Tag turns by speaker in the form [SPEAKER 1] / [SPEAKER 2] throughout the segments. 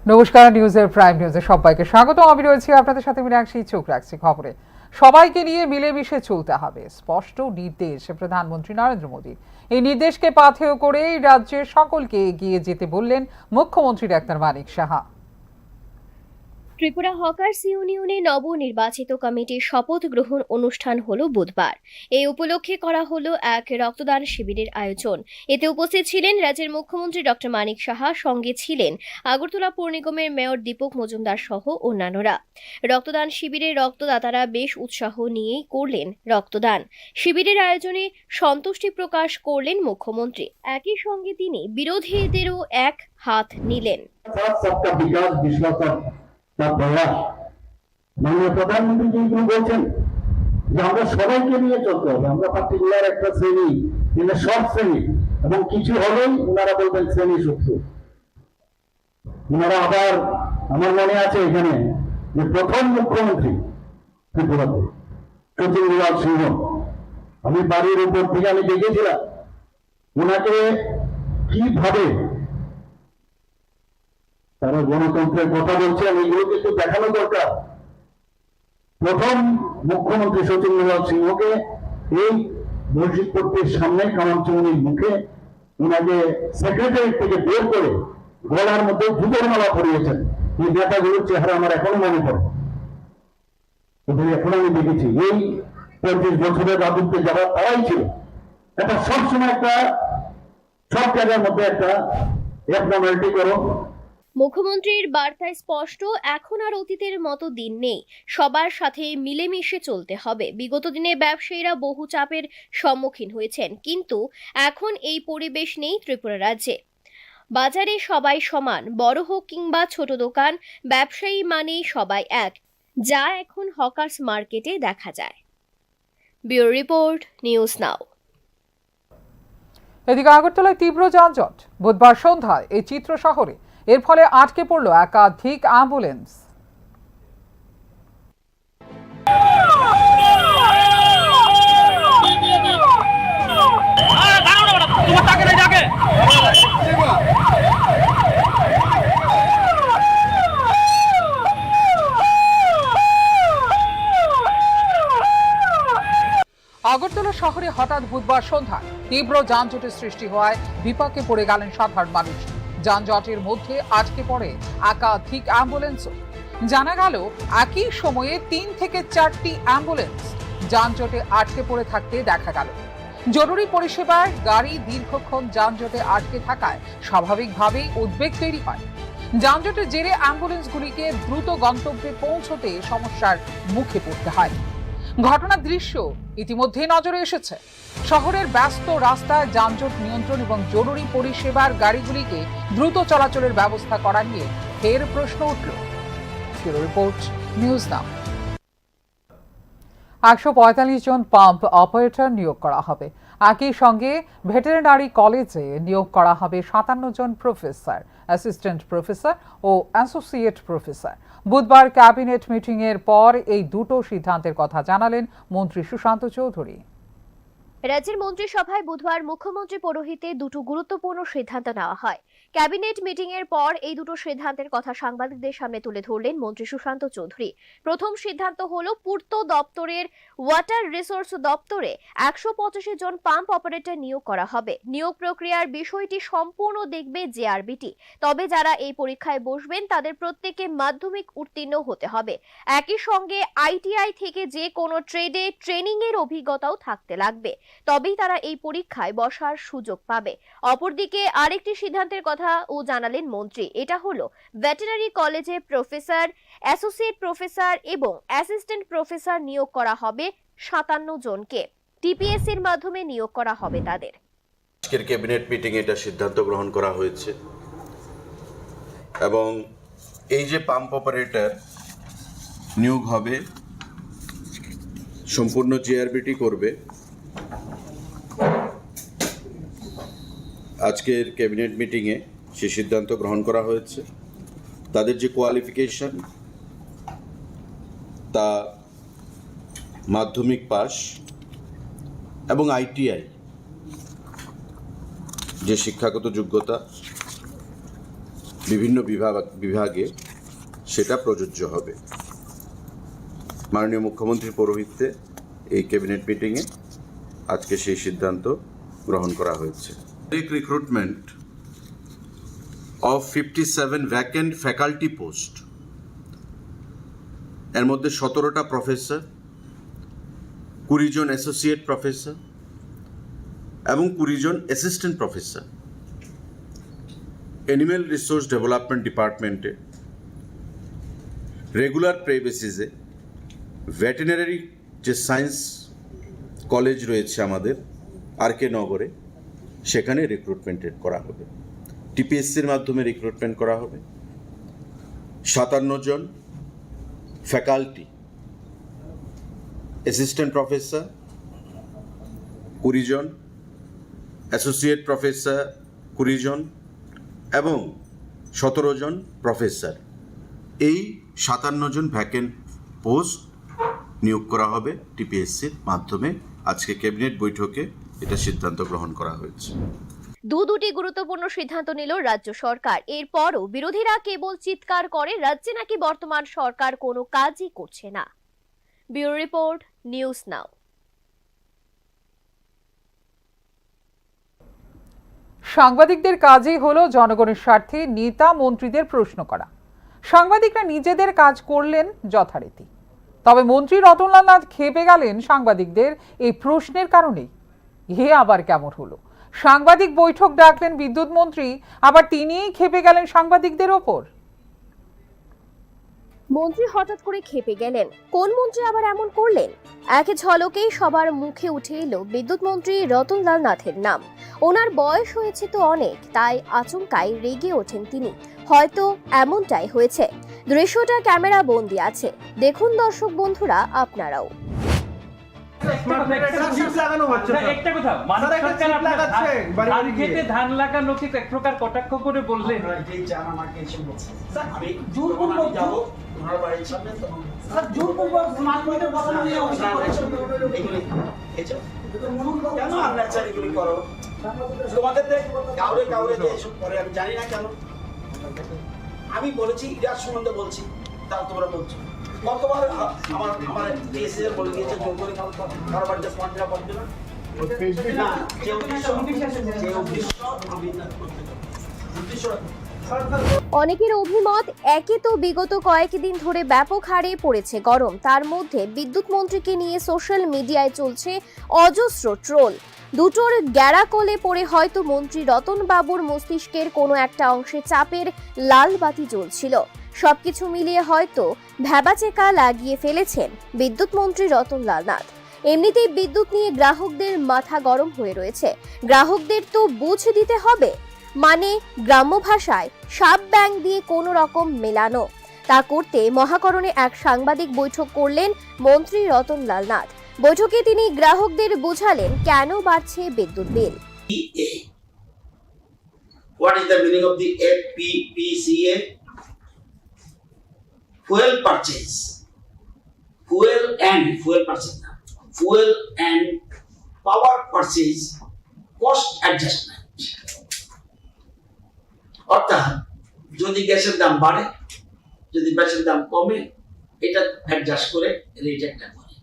[SPEAKER 1] নমস্কার, নিউজের প্রাইম নিউজে সবাইকে স্বাগত। আমি রয়েছি আপনাদের সাথে মীনাক্ষী, চোখ রাখছি খবরে। সবাইকে নিয়ে মিলেমিশে চলতে হবে, স্পষ্ট নির্দেশ প্রধানমন্ত্রী নরেন্দ্র মোদীর। এই নির্দেশকে পাথেয় করে রাজ্যের সকলকে এগিয়ে যেতে বললেন মুখ্যমন্ত্রী ডাক্তার মানিক সাহা।
[SPEAKER 2] ত্রিপুরা হকার্স ইউনিয়নে নবনির্বাচিত কমিটির শপথ গ্রহণ অনুষ্ঠান হলো বুধবার। এই উপলক্ষে করা হলো এক রক্তদান শিবিরের আয়োজন। এতে উপস্থিত ছিলেন রাজ্যের মুখ্যমন্ত্রী ডক্টর মানিক সাহা, সঙ্গে ছিলেন আগরতলা পৌর নিগমের মেয়র দীপক মজুমদার সহ অন্যান্যরা। রক্তদান শিবিরে রক্তদাতারা বেশ উৎসাহ নিয়েই করলেন রক্তদান। শিবিরের আয়োজনে সন্তুষ্টি প্রকাশ করলেন মুখ্যমন্ত্রী। একই সঙ্গে তিনি বিরোধীদেরও এক হাত নিলেন।
[SPEAKER 3] তার প্রয়াস মাননীয় প্রধানমন্ত্রী যেগুলো বলছেন যে আমরা সবাইকে নিয়ে চলতে হবে, আমরা পার্টিকুলার একটা শ্রেণী কিন্তু সব শ্রেণী এবং কিছু হলেই ওনারা বলবেন শ্রেণী শত্রু। ওনারা আবার আমার মনে আছে এখানে যে প্রথম মুখ্যমন্ত্রী ত্রিপুরাতে সচিন্দ্রলাল সিংহ, আমি বাড়ির উপর থেকে আমি দেখেছিলাম ওনাকে কিভাবে তারা গণতন্ত্রের কথা বলছেন, এইগুলো কিন্তু দেখানো দরকার। প্রথম মুখ্যমন্ত্রী সচিন্দ্রলাল সিংহকে এই মসজিদ পট্টির সামনে কামানচুমনির মুখে ওনাকে সেক্রেটারিয়েট থেকে বের করে গলার মধ্যে জুতোর মালা পরিয়েছেন। এই নেতাগুলোর চেহারা আমার এখনো মনে পড়ে, ওদের এখন আমি দেখেছি। এই 25 বছরের রাজত্বে যারা তারাই ছিল, এটা সবসময় একটা সব জায়গার মধ্যে একটা অ্যাবনর্মালিটি করো।
[SPEAKER 2] মুখ্যমন্ত্রীর বার্তায় স্পষ্ট, এখন আর অতীতের মতো দিন নেই, সবার সাথে মিলেমিশে চলতে হবে। বিগত দিনে ব্যবসায়ীরা বহু চাপের সম্মুখীন হয়েছেন, কিন্তু এখন এই পরিবেশ নেই ত্রিপুরা রাজ্যে। বাজারে সবাই সমান, বড় হোক কিংবা ছোট দোকান, ব্যবসায়ী মানেই সবাই এক, যা এখন হকার্স মার্কেটে দেখা যায়। ব্যুরো রিপোর্ট, নিউজ নাও।
[SPEAKER 1] এদিকে আগরতলায় তীব্র যানজট বুধবার সন্ধ্যায় এই চিত্র শহরে। এর ফলে আটকে পড়ল একাধিক অ্যাম্বুলেন্স। আগরতলা শহরে হঠাৎ বুধবার সন্ধ্যায় তীব্র যানজটের সৃষ্টি হওয়ায় বিপাকে পড়ে গেলেন সাধারণ মানুষ। যানজটের মধ্যে আটকে পড়ে একাধিক অ্যাম্বুলেন্সও। জানা গেল একই সময়ে 3 থেকে 4টি অ্যাম্বুলেন্স যানজটে আটকে পড়ে থাকতে দেখা গেল। জরুরি পরিষেবার গাড়ি দীর্ঘক্ষণ যানজটে আটকে থাকায় স্বাভাবিকভাবেই উদ্বেগ তৈরি হয়। যানজটের জেরে অ্যাম্বুলেন্সগুলিকে দ্রুত গন্তব্যে পৌঁছতে সমস্যার মুখে পড়তে হয়। ঘটনার দৃশ্য ইতিমধ্যে নজরে এসেছে। শহরের ব্যস্ত রাস্তায় যানজট নিয়ন্ত্রণ এবং জরুরি পরিষেবার গাড়িগুলিকে দ্রুত চলাচলের ব্যবস্থা করা নিয়ে ফের প্রশ্ন উঠল। ব্যুরো রিপোর্ট, নিউজ নাও। 145 জন পাম্প অপারেটর নিয়োগ করা হবে। একই সঙ্গে ভেটেরিনারি কলেজে নিয়োগ করা হবে 57 জন প্রফেসর, অ্যাসিস্ট্যান্ট প্রফেসর ও অ্যাসোসিয়েট প্রফেসর। বুধবার ক্যাবিনেট মিটিং এর পর এই দুটো সিদ্ধান্তের কথা জানালেন মন্ত্রী সুশান্ত চৌধুরী।
[SPEAKER 2] রাজ্যের মন্ত্রিসভায় বুধবার মুখ্যমন্ত্রী পৌরোহিত্যে দুটো গুরুত্বপূর্ণ সিদ্ধান্ত নেওয়া হয়। ক্যাবিনেট মিটিং এর পর এই দুটো সিদ্ধান্তের কথা সাংবাদিকদের সামনে তুলে ধরলেন মন্ত্রী সুশান্ত চৌধুরী। প্রথম সিদ্ধান্ত হলো পূর্ত দপ্তরের ওয়াটার রিসোর্স দপ্তরে 185 জন পাম্প অপারেটর নিয়োগ করা হবে। নিয়োগ প্রক্রিয়ার বিষয়টি সম্পূর্ণ দেখবে জেআরবিটি। তবে যারা এই পরীক্ষায় বসবেন তাদের প্রত্যেকে মাধ্যমিক উত্তীর্ণ হতে হবে। একই সঙ্গে আইটিআই থেকে যে কোনো ট্রেডে ট্রেনিং এর অভিজ্ঞতাও থাকতে লাগবে, তবেই তারা এই পরীক্ষায় বসার সুযোগ পাবে। অপরদিকে আরেকটি সিদ্ধান্তের কথাও জানালেন মন্ত্রী। এটা হলো ভেটেরিনারি কলেজে প্রফেসর, অ্যাসোসিয়েট প্রফেসর এবং অ্যাসিস্ট্যান্ট প্রফেসর নিয়োগ করা হবে 57 জনকে। টিপিএসসি এর মাধ্যমে নিয়োগ করা হবে তাদের।
[SPEAKER 4] আজকের ক্যাবিনেট মিটিং এটা সিদ্ধান্ত গ্রহণ করা হয়েছে এবং এই যে পাম্প অপারেটর নিয়োগ হবে সম্পূর্ণ জেআরবিটি করবে। আজকের ক্যাবিনেট মিটিংয়ে সে সিদ্ধান্ত গ্রহণ করা হয়েছে। তাদের যে কোয়ালিফিকেশন তা মাধ্যমিক পাস এবং আইটিআই যে শিক্ষাগত যোগ্যতা বিভিন্ন বিভাগে সেটা প্রযোজ্য হবে। মাননীয় মুখ্যমন্ত্রীর পৌরোহিত্যে এই ক্যাবিনেট মিটিংয়ে আজকে সেই সিদ্ধান্ত গ্রহণ করা হয়েছে। Recruitment of 57 vacant faculty post, এর মধ্যে 17টা প্রফেসর, 20 জন অ্যাসোসিয়েট প্রফেসর এবং 20 জন assistant professor animal resource development ডিপার্টমেন্টে রেগুলার পে বেসিসে ভেটেরিনারি যে সায়েন্স কলেজ রয়েছে আমাদের আর.কে. নগরে, সেখানে রিক্রুটমেন্ট করা হবে। টিপিএসসির মাধ্যমে রিক্রুটমেন্ট করা হবে। 57 জন ফ্যাকাল্টি, অ্যাসিস্ট্যান্ট প্রফেসর 20 জন, অ্যাসোসিয়েট প্রফেসর 20 জন এবং 17 জন প্রফেসর, এই 57 জন ভ্যাকেন্ট পোস্ট নিয়োগ করা হবে টিপিএসসির মাধ্যমে। আজকে ক্যাবিনেট বৈঠকে এটা সিদ্ধান্ত গ্রহণ করা হয়েছে।
[SPEAKER 2] দুটি গুরুত্বপূর্ণ সিদ্ধান্ত নিল রাজ্য সরকার। এরপরও বিরোধীরা কেবল চিৎকার করে রাজ্যে নাকি বর্তমান সরকার কোনো কাজই করছে না। ব্যুরো রিপোর্ট, নিউজ নাও।
[SPEAKER 1] সাংবাদিকদের কাজই হলো জনগণের স্বার্থে নেতা মন্ত্রীদের প্রশ্ন করা। সাংবাদিকরা নিজেদের কাজ করলেন যথারীতি, তবে মন্ত্রী রতনলাল নাথ ক্ষেপে গেলেন সাংবাদিকদের এই প্রশ্নের কারণেই। হে আবার কেমন হলো? সাংবাদিক বৈঠক ডাকলেন বিদ্যুৎ মন্ত্রী, আবার তিনিই ক্ষেপে গেলেন সাংবাদিকদের ওপর।
[SPEAKER 2] মন্ত্রী হঠাৎ করে ক্ষেপে গেলেন, কোন মন্ত্রী আবার এমন করলেন? এক ঝলকেই সবার মুখে উঠে এলো বিদ্যুৎ মন্ত্রী রতনলাল নাথের নাম। ওনার বয়স হয়েছে তো অনেক, তাই আচমকাই রেগে ওঠেন তিনি। হয়তো এমনটাই হয়েছে। দৃশ্যটা ক্যামেরা বন্দি আছে, দেখুন দর্শক বন্ধুরা আপনারাও।
[SPEAKER 5] ধান লাগানোকে এক প্রকার কটাক্ষ করে বললেন।
[SPEAKER 6] আমি বলেছি ইরার সম্বন্ধে বলছি, তাও তোমরা বলছো। কতবার আমার এসএসএর বলে দিয়েছে জোর করে কারো বাড়িতে স্মার্ট মিটার করবে না।
[SPEAKER 2] অনেকের অভিমত, একে তো বিগত কয়েকদিন ধরে ব্যাপক হারে পড়েছে গরম, তার মধ্যে বিদ্যুৎ মন্ত্রীকে নিয়ে সোশ্যাল মিডিয়ায় চলছে অজস্র ট্রোল। দুটোর গ্যাড়াকলে পড়ে হয়তো মন্ত্রী রতন বাবুর মস্তিষ্কের কোনো একটা অংশে চাপের লাল বাতি জ্বলছিল। সবকিছু মিলিয়ে হয়তো ভ্যাবাচেকা লাগিয়ে ফেলেছেন বিদ্যুৎ মন্ত্রী রতনলাল নাথ। এমনিতেই বিদ্যুৎ নিয়ে গ্রাহকদের মাথা গরম হয়ে রয়েছে। গ্রাহকদের তো বুঝ দিতে হবে, মানে গ্রাম্য ভাষায় সাপ ব্যাং দিয়ে কোনো রকম মেলানো। তা করতে মহাকরণে এক সাংবাদিক বৈঠক করলেন মন্ত্রী রতনলাল নাথ। বৈঠকে তিনি গ্রাহকদের বোঝালেন কেন বাড়ছে বিদ্যুৎ বিল।
[SPEAKER 6] What is the meaning of the FPPCA? Fuel purchase. Fuel and power purchase cost adjustment. অর্থাৎ যদি গ্যাসের দাম বাড়ে, যদি গ্যাসের দাম কমে, এটা অ্যাডজাস্ট করে রেট একটা করে।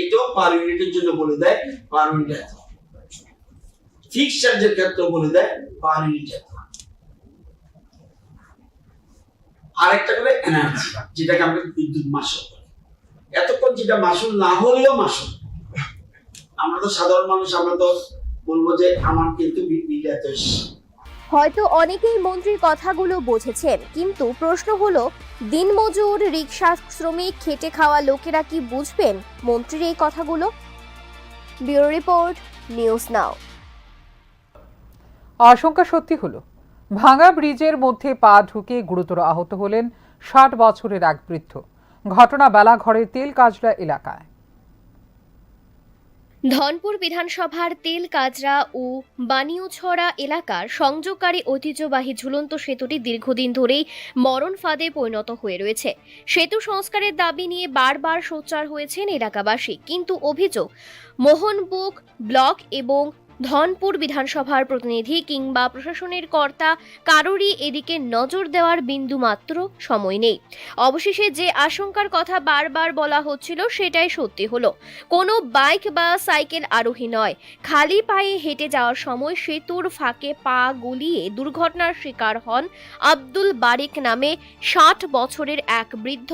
[SPEAKER 6] এটাও পার ইউনিটের জন্য বলে দেয় পার ইউনিট এত। ফিক্সড চার্জের ক্ষেত্রে বলে দেয় পার ইউনিট এত। আরেকটা করে এনার্জি, যেটাকে আমরা বিদ্যুৎ মাসুল বলি। এতক্ষণ যেটা মাসুল না হলেও মাসুল, আমরা তো সাধারণ মানুষ, আমরা তো বলবো যে আমার কিন্তু বিল এত এসে।
[SPEAKER 2] হয়তো অনেকেই মন্ত্রীর কথাগুলো বুঝেছেন, কিন্তু প্রশ্ন হলো দিনমজুর, রিকশা শ্রমিক, খেটে খাওয়া লোকেরা কি বুঝবেন মন্ত্রীর এই কথাগুলো? ব্যুরো রিপোর্ট, নিউজ নাও।
[SPEAKER 1] আশঙ্কা সত্যি হলো, ভাঙা ব্রিজের মধ্যে পা ঢুকে গুরুতর আহত হলেন 60 বছরের এক বৃদ্ধ। ঘটনা বেলাঘরের তেলকাজরা এলাকায়।
[SPEAKER 2] ধনপুর বিধানসভার তেলকাজরা ও বানিয়াছড়া এলাকার সংযোগকারী ঐতিহ্যবাহী ঝুলন্ত সেতুটি দীর্ঘদিন ধরেই মরণ ফাঁদে পরিণত হয়ে রয়েছে। সেতু সংস্কারের দাবি নিয়ে বারবার সোচ্চার হয়েছেন এলাকাবাসী, কিন্তু অভিযোগ মোহনবুক ব্লক এবং ধনপুর বিধানসভার প্রতিনিধি কিংবা প্রশাসনের কর্তা কারোরই এদিকে নজর দেওয়ার বিন্দুমাত্র সময় নেই। অবশেষে যে আশঙ্কার কথা বারবার বলা হচ্ছিল সেটাই সত্যি হলো। কোনো বাইক বা সাইকেল আরোহী নয়, খালি পায়ে হেঁটে যাওয়ার সময় সেতুর ফাঁকে পা গলিয়ে দুর্ঘটনার শিকার হন আব্দুল বারিক নামে 60 বছরের এক বৃদ্ধ।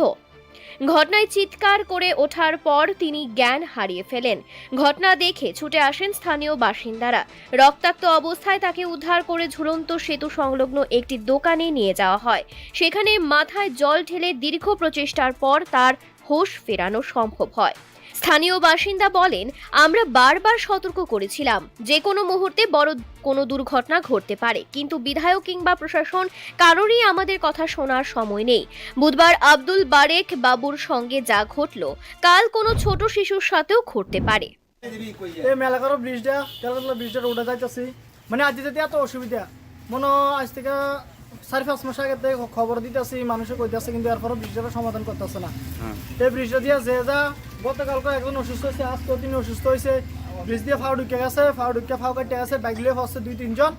[SPEAKER 2] ঘটনায় চিৎকার করে ওঠার পর তিনি জ্ঞান হারিয়ে ফেলেন। ঘটনা দেখে ছুটে আসেন স্থানীয় বাসিন্দারা। রক্তাক্ত অবস্থায় তাকে উদ্ধার করে ঝুলন্ত সেতু সংলগ্ন একটি দোকানে নিয়ে যাওয়া হয়। সেখানে মাথায় জল ঢেলে দীর্ঘ প্রচেষ্টার পর তার হোশ ফেরানো সম্ভব হয়। স্থানীয় বাসিন্দা বলেন, আমরা বারবার সতর্ক করেছিলাম যে কোনো মুহূর্তে বড় কোনো দুর্ঘটনা ঘটতে পারে, কিন্তু বিধায়ক কিংবা প্রশাসন কারোরই আমাদের কথা শোনার সময় নেই। বুধবার আব্দুল বারেক বাবুর সঙ্গে যা ঘটল, কাল কোনো ছোট শিশুর সাথেও ঘটতে পারে।
[SPEAKER 7] এই মেলাকার ব্রিজটা উঠে যাইতেছি, মানে আজ যেতে এত অসুবিধা, মনে আজ থেকে 4-5 মাস আগে থেকে খবর দিতেছি, মানুষে কইতেছে, কিন্তু এরপরও ব্রিজটার সমাধান করতেছে না। এই ব্রিজটা দিয়ে যে যা গতকালকে একজন অসুস্থ হয়েছে, আজকেও তিনি অসুস্থ হয়েছে। ব্রিজ দিয়ে ফাও ঢুকে গেছে, ফাও কাটতে গেছে, বাইক লিয়ে ফসছে 2-3 জন,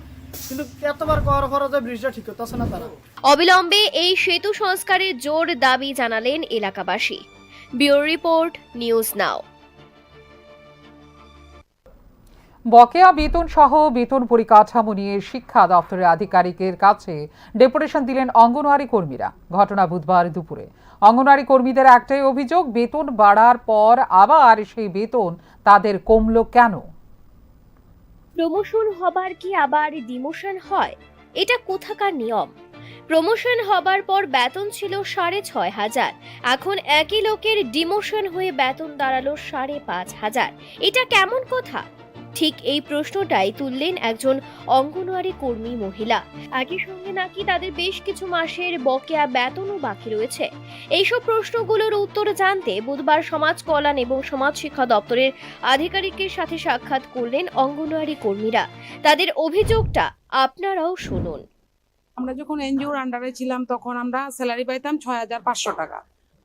[SPEAKER 7] কিন্তু এতবার করার পরও যে ব্রিজটা ঠিক করতেছে না তারা।
[SPEAKER 2] অবিলম্বে এই সেতু সংস্কারের জোর দাবি জানালেন এলাকাবাসী। ব্যুরো রিপোর্ট, নিউজ নাও।
[SPEAKER 1] বকেয়া বেতন সহ বেতন পরিকাঠামো নিয়ে শিক্ষা দপ্তরের আধিকারিকের কাছে ডেপুটেশন দিলেন অঙ্গনওয়াড়ি কর্মীরা। ঘটনা বুধবার দুপুরে। অঙ্গনওয়াড়ি কর্মীদের একটাই অভিযোগ, বেতন বাড়ার পর আবার সেই বেতন তাদের কমল কেন?
[SPEAKER 2] প্রমোশন হবার কি আবার ডিমোশন হয়? এটা কোথাকার নিয়ম? প্রমোশন হবার পর বেতন ছিল 6,500, এখন একই লোকের ডিমোশন হয়ে বেতন দাঁড়ালো 5,500। এটা কেমন কথা? ঠিক এই প্রশ্নটাই তুললেন একজন অঙ্গনওয়াড়ি কর্মী মহিলা। একই সঙ্গে নাকি তাদের বেশ কিছু মাসের বকেয়া বেতনও বাকি রয়েছে। এইসব প্রশ্নগুলোর উত্তর জানতে বুধবার সমাজ কল্যাণ এবং সমাজ শিক্ষা দপ্তরের আধিকারিকের সাথে সাক্ষাৎ করলেন অঙ্গনওয়াড়ি কর্মীরা। তাদের অভিযোগটা আপনারাও শুনুন।
[SPEAKER 8] আমরা যখন এনজিওর আন্ডারে ছিলাম তখন আমরা স্যালারি পাইতাম 6,500 টাকা।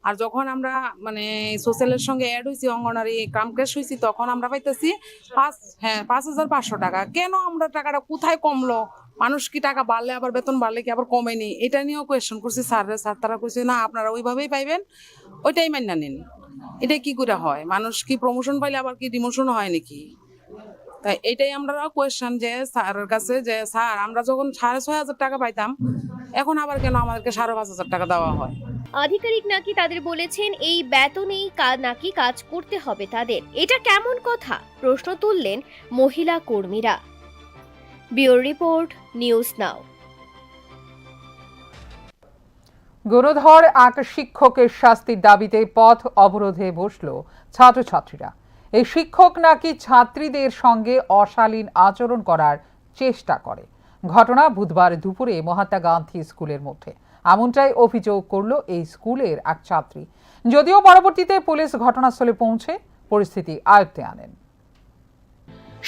[SPEAKER 8] আর যখন আমরা মানে সোশ্যালের সঙ্গে অ্যাড হয়েছি, অঙ্গনারী কামক্রেশ হয়েছি, তখন আমরা পাইতেছি 5,500 টাকা। কেন আমরা টাকাটা কোথায় কমলো? মানুষ কি টাকা বাড়লে আবার বেতন বাড়লে কি আবার কমেনি? এটা নিয়েও কোয়েশ্চেন করছি স্যাররা। স্যার তারা কইছে না, আপনারা ওইভাবেই পাইবেন, ওইটাই মান্য নিন। এটা কি করে হয়? মানুষ কি প্রমোশন পাইলে আবার কি ডিমোশন হয় নাকি? তাই এটাই আমরা কোয়েশ্চেন যে স্যারের কাছে, যে স্যার আমরা যখন 6,500 টাকা পাইতাম, এখন আবার কেন আমাদেরকে 5,500 টাকা দেওয়া হয়?
[SPEAKER 2] আধিকারিক নাকি তাদের বলেছেন এই বেতনেই নাকি কাজ করতে হবে তাদের। এটা কেমন কথা? প্রশ্ন তুললেন মহিলা কর্মীরা। Bureau report, news now.
[SPEAKER 1] গুণধর এক শিক্ষকের শাস্তির দাবিতে পথ অবরোধে বসল ছাত্রছাত্রীরা। এই শিক্ষক নাকি ছাত্রীদের সঙ্গে অশালীন আচরণ করার চেষ্টা করে। ঘটনা বুধবার দুপুরে মহাত্মা গান্ধী স্কুলের মধ্যে। এমনটাই অভিযোগ করল এই স্কুলের এক ছাত্রী। যদিও পরবর্তীতে পুলিশ ঘটনাস্থলে পৌঁছে পরিস্থিতি আয়ত্তে আনেন।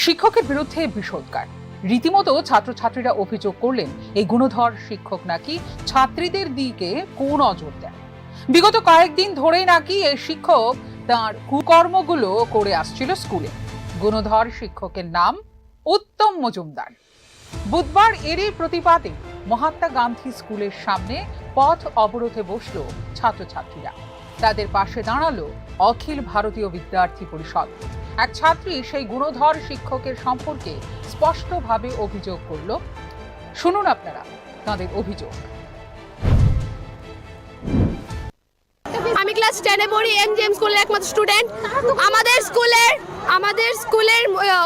[SPEAKER 1] শিক্ষকের বিরুদ্ধে বিষোদ্গার। রীতিমতো ছাত্রছাত্রীরা অভিযোগ করলেন এই গুণধর শিক্ষক নাকি ছাত্রীদের দিকে কুনজর দেন। বিগত কয়েকদিন ধরেই নাকি এই শিক্ষক তার কুকর্মগুলো করে আসছিল স্কুলে। গুণধর শিক্ষকের নাম উত্তম মজুমদার। বুধবার এরই প্রতিবাদে মহাত্মা গান্ধী স্কুলের সামনে পথ অবরোধে বসল ছাত্রছাত্রীরা। তাদের পাশে দাঁড়ালো অখিল ভারতীয় বিদ্যার্থী পরিষদ। এক ছাত্রী সেই গুণধর শিক্ষকের সম্পর্কে স্পষ্টভাবে অভিযোগ করল। শুনুন আপনারা তাদের অভিযোগ।
[SPEAKER 9] আমি ক্লাস 10-এ পড়ি, এমজিএম স্কুলের একমাত্র স্টুডেন্ট। আমাদের স্কুলের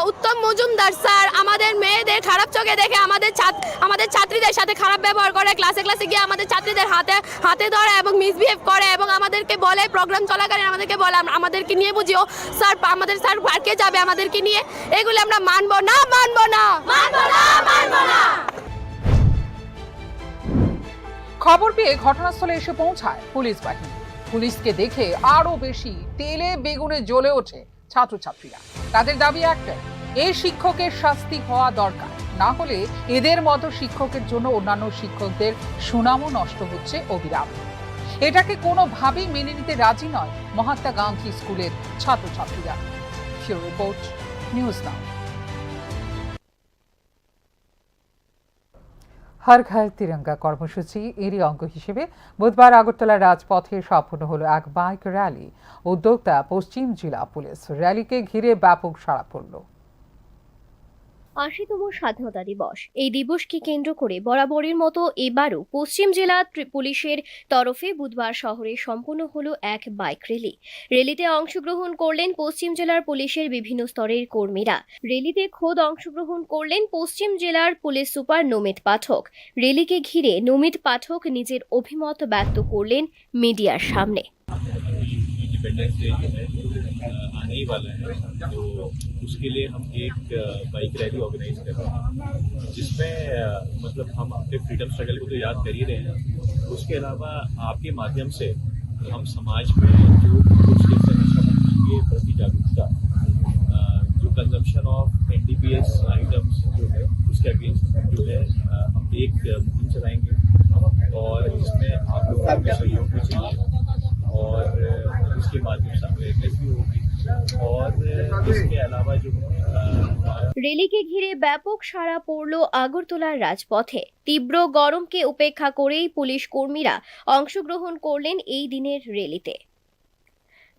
[SPEAKER 9] উত্তম মজুমদার স্যার আমাদের মেয়েদের খারাপ চোখে দেখে আমাদের ছাত্রীদের সাথে খারাপ ব্যবহার করে। ক্লাসে গিয়ে আমাদের ছাত্রীদের হাতে ধরে এবং মিসবিহেভ করে এবং আমাদেরকে বলে, প্রোগ্রাম চলাকালীন আমাদেরকে বলে আমাদেরকে নিয়ে বুঝিও স্যার, আমাদের স্যার পার্কে যাবে আমাদেরকে নিয়ে। এগুলো আমরা মানবো না।
[SPEAKER 1] খবর পেয়ে ঘটনাস্থলে এসে পৌঁছায় পুলিশ বাহিনী। পুলিশকে দেখে আরো বেশি তেলে বেগুনে জ্বলে ওঠে ছাত্রছাত্রীরা। তাদের দাবি একটাই, এই শিক্ষকের শাস্তি হওয়া দরকার, না হলে এদের মতো শিক্ষকের জন্য অন্যান্য শিক্ষকদের সুনামও নষ্ট হচ্ছে অবিরাম। এটাকে কোনোভাবেই মেনে নিতে রাজি নয় মহাত্মা গান্ধী স্কুলের ছাত্রছাত্রীরা। Bureau report, news now. Har Ghar Tiranga কর্মসূচি এরই অঙ্গ হিসেবে বুধবার আগরতলা রাজপথে সম্পন্ন হলো এক বাইক র্যালি। উদ্যোক্তা পশ্চিম জেলা পুলিশ। র্যালিকে ঘিরে ব্যাপক সাড়া পড়ল।
[SPEAKER 2] ৮০তম স্বাধীনতা দিবস। এই দিবসকে কেন্দ্র করে বরাবরের মতো এবারও পশ্চিম জেলা পুলিশের তরফে বুধবার শহরে সম্পন্ন হলো এক বাইক র্যালি। র্যালিতে অংশগ্রহণ করলেন পশ্চিম জেলার পুলিশের বিভিন্ন স্তরের কর্মীরা। র্যালিতে খোদ অংশগ্রহণ করলেন পশ্চিম জেলার পুলিশ সুপার নমিত পাঠক। র্যালিকে ঘিরে নমিত পাঠক নিজের অভিমত ব্যক্ত করলেন মিডিয়ার সামনে।
[SPEAKER 10] इंडिपेंडेंस डे जो है आने ही वाला है, तो उसके लिए हम एक बाइक रैली ऑर्गेनाइज कर रहे हैं, जिसमें मतलब हम अपने फ्रीडम स्ट्रगल को तो याद कर ही रहे हैं, उसके अलावा आपके माध्यम से हम समाज में जो कुछ के प्रति जागरूकता, जो कंजम्पशन ऑफ NDPS आइटम्स जो है उसके अगेंस्ट जो है हम एक मुहिम चलाएंगे और इसमें आप लोगों को सहयोग भी चाहिए और इसके माध्यम से अवेयरनेस भी होगी और इसके अलावा जो
[SPEAKER 2] র্যালিকে ঘিরে ব্যাপক সাড়া পড়ল আগরতলার রাজপথে। তীব্র গরমকে উপেক্ষা করেই পুলিশ কর্মীরা অংশগ্রহণ করলেন এই দিনের র্যালিতে।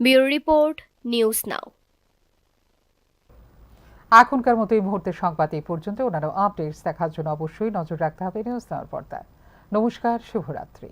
[SPEAKER 2] Bureau report, news now.
[SPEAKER 1] এখনকার মতো এই মুহূর্তের সংবাদ এই পর্যন্ত। অন্যান্য আপডেটস দেখার জন্য অবশ্যই নজর রাখতে হবে নিউজ নাওর পর্দায়। নমস্কার, শুভরাত্রি।